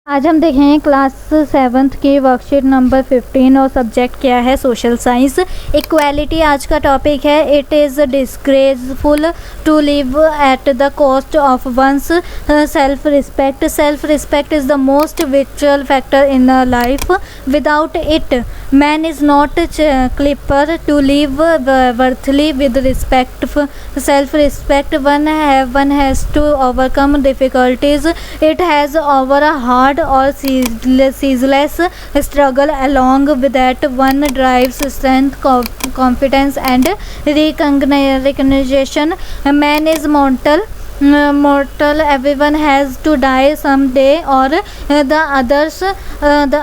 आज हम देखेंगे क्लास 7th की वर्कशीट नंबर 15 और सब्जेक्ट क्या है सोशल साइंस। इक्वालिटी आज का टॉपिक है। It is disgraceful to live at the cost of one's self respect. Self respect is the most vital factor in life. Without it man is not clipper to live worthily with respect self respect one has to overcome difficulties it has over a hard or ceaseless struggle. Along with that, one drives strength, confidence and recognition. Man is mortal. Everyone has to die someday or the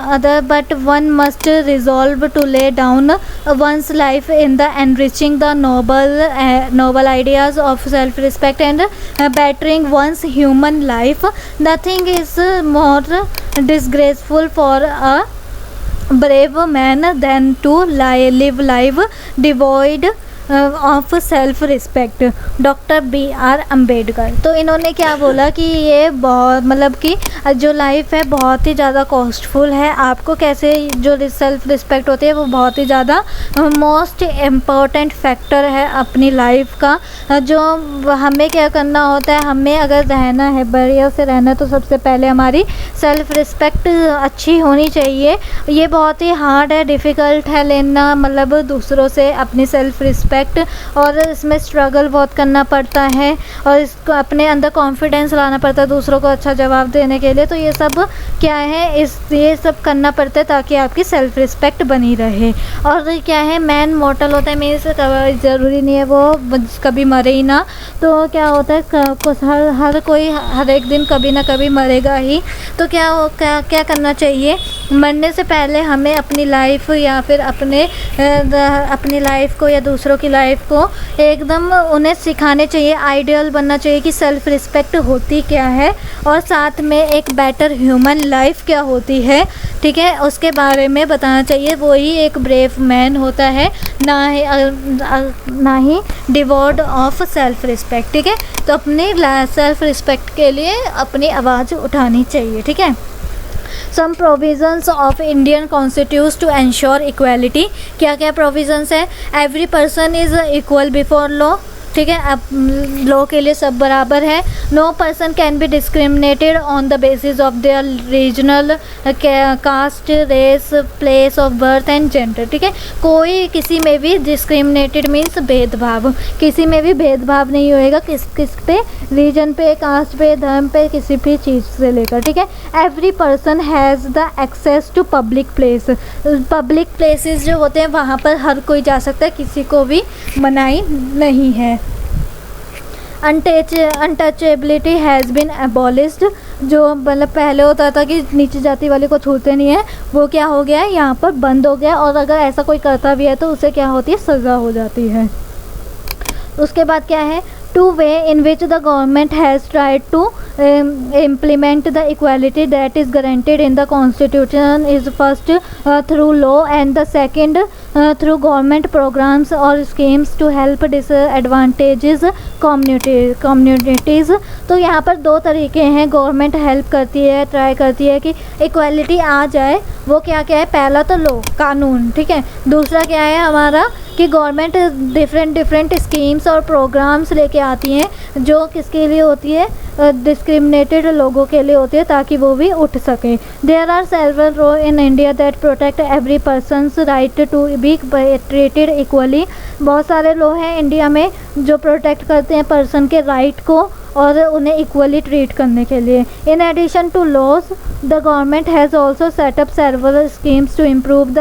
other, but one must resolve to lay down one's life in the enriching the noble ideas of self-respect and bettering one's human life. Nothing is more disgraceful for a brave man than to live life devoid of self respect. Doctor B.R. Ambedkar. तो इन्होंने क्या बोला कि ये बहुत मतलब कि जो लाइफ है बहुत ही ज़्यादा कॉस्टफुल है। आपको कैसे जो सेल्फ रिस्पेक्ट होती है वो बहुत ही ज़्यादा मोस्ट इम्पॉर्टेंट फैक्टर है अपनी लाइफ का। जो हमें क्या करना होता है, हमें अगर रहना है बढ़िया से रहना है तो सबसे पहले हमारी सेल्फ रिस्पेक्ट अच्छी होनी चाहिए। ये बहुत ही हार्ड है, डिफ़िकल्ट है लेना मतलब दूसरों से अपनी सेल्फ रिस्पेक्ट, और इसमें स्ट्रगल बहुत करना पड़ता है और इसको अपने अंदर कॉन्फिडेंस लाना पड़ता है दूसरों को अच्छा जवाब देने के लिए। तो ये सब क्या है, ये सब करना पड़ता है ताकि आपकी सेल्फ रिस्पेक्ट बनी रहे। और क्या है, मैन मॉर्टल होता है, मेरे से ज़रूरी नहीं है वो कभी मरे ही ना। तो क्या होता है, कुछ हर कोई हर एक दिन कभी ना कभी मरेगा ही। तो क्या करना चाहिए, मरने से पहले हमें अपनी लाइफ या फिर अपनी लाइफ को या दूसरों की लाइफ को एकदम उन्हें सिखाने चाहिए, आइडियल बनना चाहिए कि सेल्फ रिस्पेक्ट होती क्या है और साथ में एक बेटर ह्यूमन लाइफ क्या होती है, ठीक है, उसके बारे में बताना चाहिए। वही एक ब्रेव मैन होता है, ना ही डिवॉर्ड ऑफ सेल्फ रिस्पेक्ट, ठीक है। तो अपनी सेल्फ रिस्पेक्ट के लिए अपनी आवाज़ उठानी चाहिए, ठीक है। Some provisions of Indian Constitution to ensure equality। क्या क्या provisions है, every person is equal before law, ठीक है, अब लॉ के लिए सब बराबर है। No person can be discriminated on the basis of their regional caste, race, place of birth and gender, ठीक है। कोई किसी में भी डिस्क्रिमिनेटेड मीन्स भेदभाव, किसी में भी भेदभाव नहीं होएगा, किस पे, रीजन पे, कास्ट पे, धर्म पे, किसी भी चीज़ से लेकर, ठीक है। Every person has the access to public place. Public places जो होते हैं वहाँ पर हर कोई जा सकता है, किसी को भी मनाही नहीं है। Untouchability has been abolished. जो मतलब पहले होता था कि नीची जाति वाले को छूते नहीं है, वो क्या हो गया है, यहाँ पर बंद हो गया। और अगर ऐसा कोई करता भी है तो उसे क्या होती है, सज़ा हो जाती है। उसके बाद क्या है, two way in which the government has tried to implement the equality that is guaranteed in the constitution is first through law and the second through government programs or schemes to help disadvantages communities। तो यहाँ पर दो तरीके हैं, government help करती है, try करती है कि इक्वालिटी आ जाए। वो क्या है, पहला तो लॉ, कानून, ठीक है। दूसरा क्या है हमारा कि गवर्नमेंट डिफरेंट स्कीम्स और प्रोग्राम्स लेके आती हैं जो किसके लिए होती है, डिस्क्रिमिनेटेड लोगों के लिए होती है ताकि वो भी उठ सकें। There are several law in India that protect every person's right to be treated equally. बहुत सारे लॉ हैं इंडिया में जो प्रोटेक्ट करते हैं पर्सन के राइट को और उन्हें इक्वली ट्रीट करने के लिए। In addition to laws the government has also set up several schemes to improve the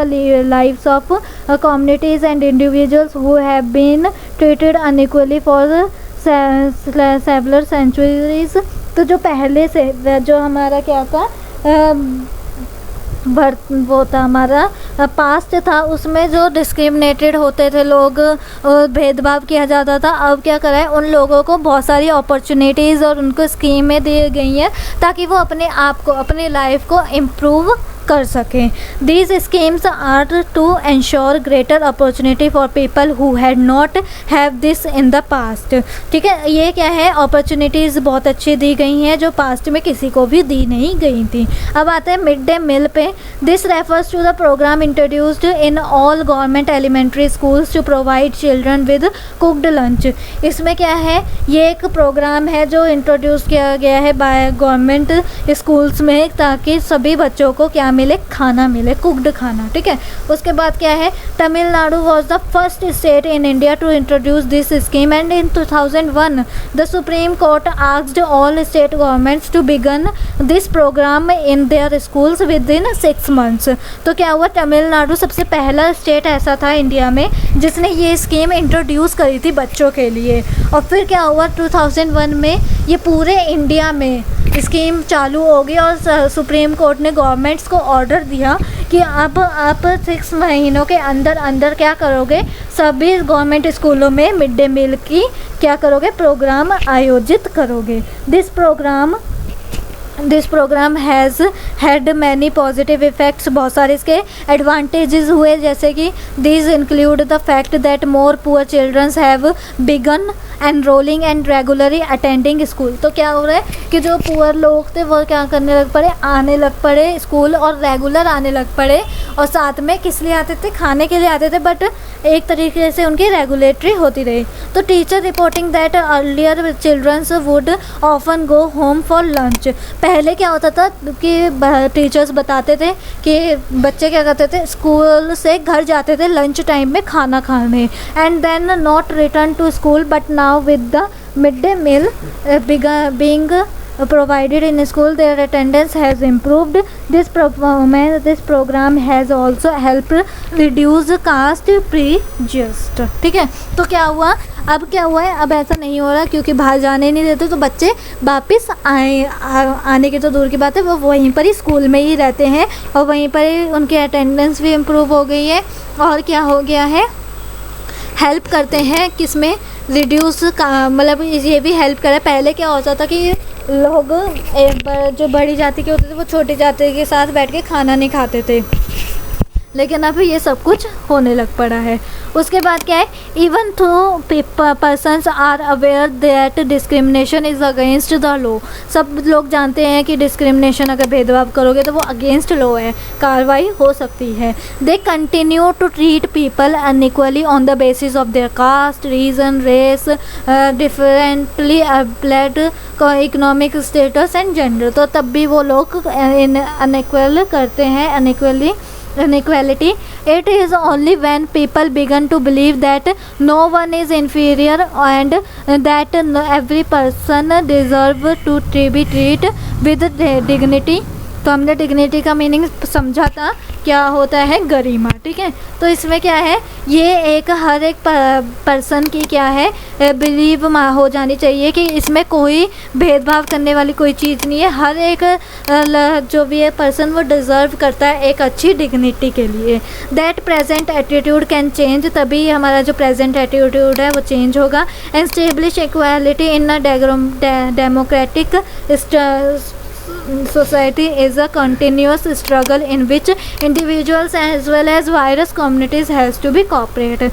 lives of communities and individuals who have been treated unequally for several centuries. तो जो पहले से जो हमारा क्या था वो था हमारा पास्ट था, उसमें जो डिस्क्रिमिनेटेड होते थे लोग, भेदभाव किया जाता था। अब क्या करा है, उन लोगों को बहुत सारी अपॉर्चुनिटीज़ और उनको स्कीमें दी गई हैं ताकि वो अपने आप को, अपनी लाइफ को इम्प्रूव कर सकें। These schemes are to ensure greater opportunity for people who had not have this in the past. ठीक है, ये क्या है, अपॉर्चुनिटीज़ बहुत अच्छी दी गई हैं जो पास्ट में किसी को भी दी नहीं गई थी। अब आते हैं मिड डे मील पे। This refers to the programme introduced in all government elementary schools to provide children with cooked lunch. इसमें क्या है, ये एक प्रोग्राम है जो इंट्रोड्यूस किया गया है बाय गवर्नमेंट स्कूल्स में, ताकि सभी बच्चों को क्या मिले, खाना मिले, कुक्ड खाना। ठीक है, उसके बाद क्या है, Tamil Nadu was the first state in India to introduce this scheme and in 2001 the Supreme Court asked all state governments to begin this programme in their schools within 6 months. तो क्या हुआ, तमिलनाडु सबसे पहला स्टेट ऐसा था इंडिया में जिसने ये स्कीम इंट्रोड्यूस करी थी बच्चों के लिए। और फिर क्या हुआ, 2001 में ये पूरे इंडिया में स्कीम चालू हो गई और सुप्रीम कोर्ट ने गवर्नमेंट्स को ऑर्डर दिया कि अब आप 6 महीनों के अंदर अंदर क्या करोगे, सभी गवर्नमेंट स्कूलों में मिड डे मील की क्या करोगे, प्रोग्राम आयोजित करोगे। This programme has had many positive effects. बहुत सारे इसके एडवांटेजेस हुए, जैसे कि these include the fact that more poor childrens have begun enrolling and regularly attending school. तो क्या हो रहा है कि जो पुअर लोग थे वो क्या करने लग पड़े, आने लग पड़े स्कूल, और रेगुलर आने लग पड़े। और साथ में किस लिए आते थे, खाने के लिए आते थे, बट एक तरीके से उनकी रेगुलेटरी होती रही। तो teacher reporting that earlier childrens would often go home for lunch. पहले क्या होता था कि टीचर्स बताते थे कि बच्चे क्या करते थे, स्कूल से घर जाते थे लंच टाइम में खाना खाने, and then not return to school, but now with the mid day meal being provided in school, their attendance has improved. This program has also helped reduce caste prejudice। ठीक है, तो क्या हुआ, अब क्या हुआ है, अब ऐसा नहीं हो रहा क्योंकि बाहर जाने नहीं देते, तो बच्चे वापस आने की तो दूर की बात है, वो वहीं पर ही स्कूल में ही रहते हैं और वहीं पर ही उनकी अटेंडेंस भी इम्प्रूव हो गई है। और क्या हो गया है, हेल्प करते हैं किसमें, रिड्यूस का मतलब ये भी हेल्प करे। पहले क्या होता था कि लोग जो बड़ी जाति के होते थे वो छोटी जाति के साथ बैठ के खाना नहीं खाते थे, लेकिन अब ये सब कुछ होने लग पड़ा है। उसके बाद क्या है, even though persons are aware that discrimination is against the law. सब लोग जानते हैं कि डिस्क्रिमिनेशन अगर भेदभाव करोगे तो वो अगेंस्ट लॉ है, कार्रवाई हो सकती है। They continue to treat people unequally on the basis of their caste, region, race, differently blood, economic status and gender. तो तब भी वो लोग अनइक्वल करते हैं, inequality. It is only when people begin to believe that no one is inferior and that every person deserve to be treated with dignity। तो हमने dignity का मीनिंग समझा था, क्या होता है, गरिमा। ठीक है, तो इसमें क्या है, ये एक हर एक पर्सन की क्या है, बिलीव हो जानी चाहिए कि इसमें कोई भेदभाव करने वाली कोई चीज़ नहीं है। हर एक जो भी है पर्सन वो डिज़र्व करता है एक अच्छी डिग्निटी के लिए। That present attitude can change, तभी हमारा जो प्रेजेंट एटीट्यूड है वो चेंज होगा। And establish equality in a democratic society is a continuous struggle in which individuals as well as various communities has to be cooperate।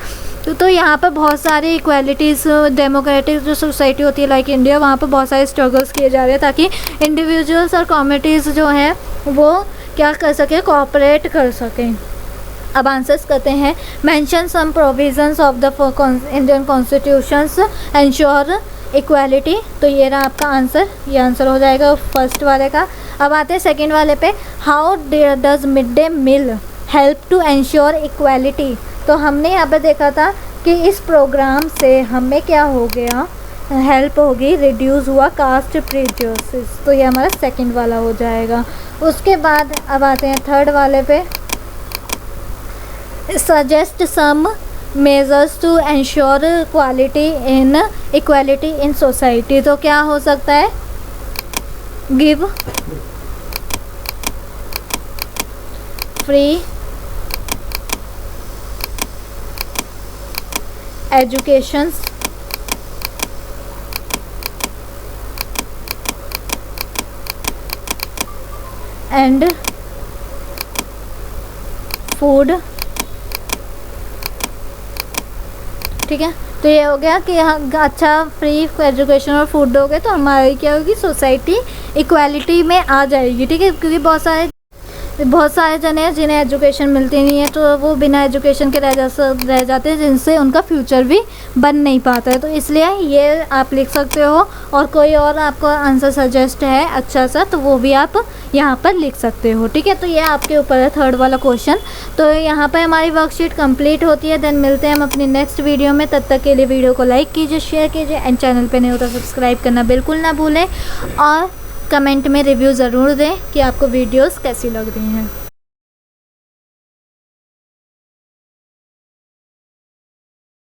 तो यहाँ पर बहुत सारी इक्वालिटीज़, डेमोक्रेटिक जो सोसाइटी होती है लाइक इंडिया, वहाँ पर बहुत सारे स्ट्रगल्स किए जा रहे हैं ताकि इंडिविजुअल्स और कम्युनिटीज़ जो हैं वो क्या कर सकें, कोऑपरेट कर सकें। अब आंसर्स करते हैं। Mention some provisions of the Indian constitutions ensure equality. तो ये रहा आपका आंसर, ये आंसर हो जाएगा फर्स्ट वाले का। अब आते हैं सेकंड वाले पे, how does mid day meal help to ensure equality. तो हमने यहाँ पे देखा था कि इस प्रोग्राम से हमें क्या हो गया, हेल्प होगी, रिड्यूस हुआ कास्ट प्रेजुडिस। तो ये हमारा सेकंड वाला हो जाएगा। उसके बाद अब आते हैं थर्ड वाले पे, suggest some measures to ensure equality in society. तो क्या हो सकता है, give free education, and food. ठीक है, तो ये हो गया कि अच्छा फ्री एजुकेशन और फूड दोगे तो हमारी क्या होगी, सोसाइटी इक्वालिटी में आ जाएगी। ठीक है, क्योंकि बहुत सारे जने हैं जिन्हें एजुकेशन मिलती नहीं है, तो वो बिना एजुकेशन के रह जाते हैं, जिनसे उनका फ्यूचर भी बन नहीं पाता है। तो इसलिए ये आप लिख सकते हो, और कोई और आपको आंसर सजेस्ट है अच्छा सा तो वो भी आप यहाँ पर लिख सकते हो। ठीक है, तो ये आपके ऊपर है थर्ड वाला क्वेश्चन। तो यहाँ पर हमारी वर्कशीट कंप्लीट होती है। देन मिलते हैं हम अपनी नेक्स्ट वीडियो में। तब तक के लिए वीडियो को लाइक कीजिए, शेयर कीजिए, एंड चैनल पर नहीं होता सब्सक्राइब करना बिल्कुल ना भूलें, और कमेंट में रिव्यू ज़रूर दें कि आपको वीडियोस कैसी लग रही हैं।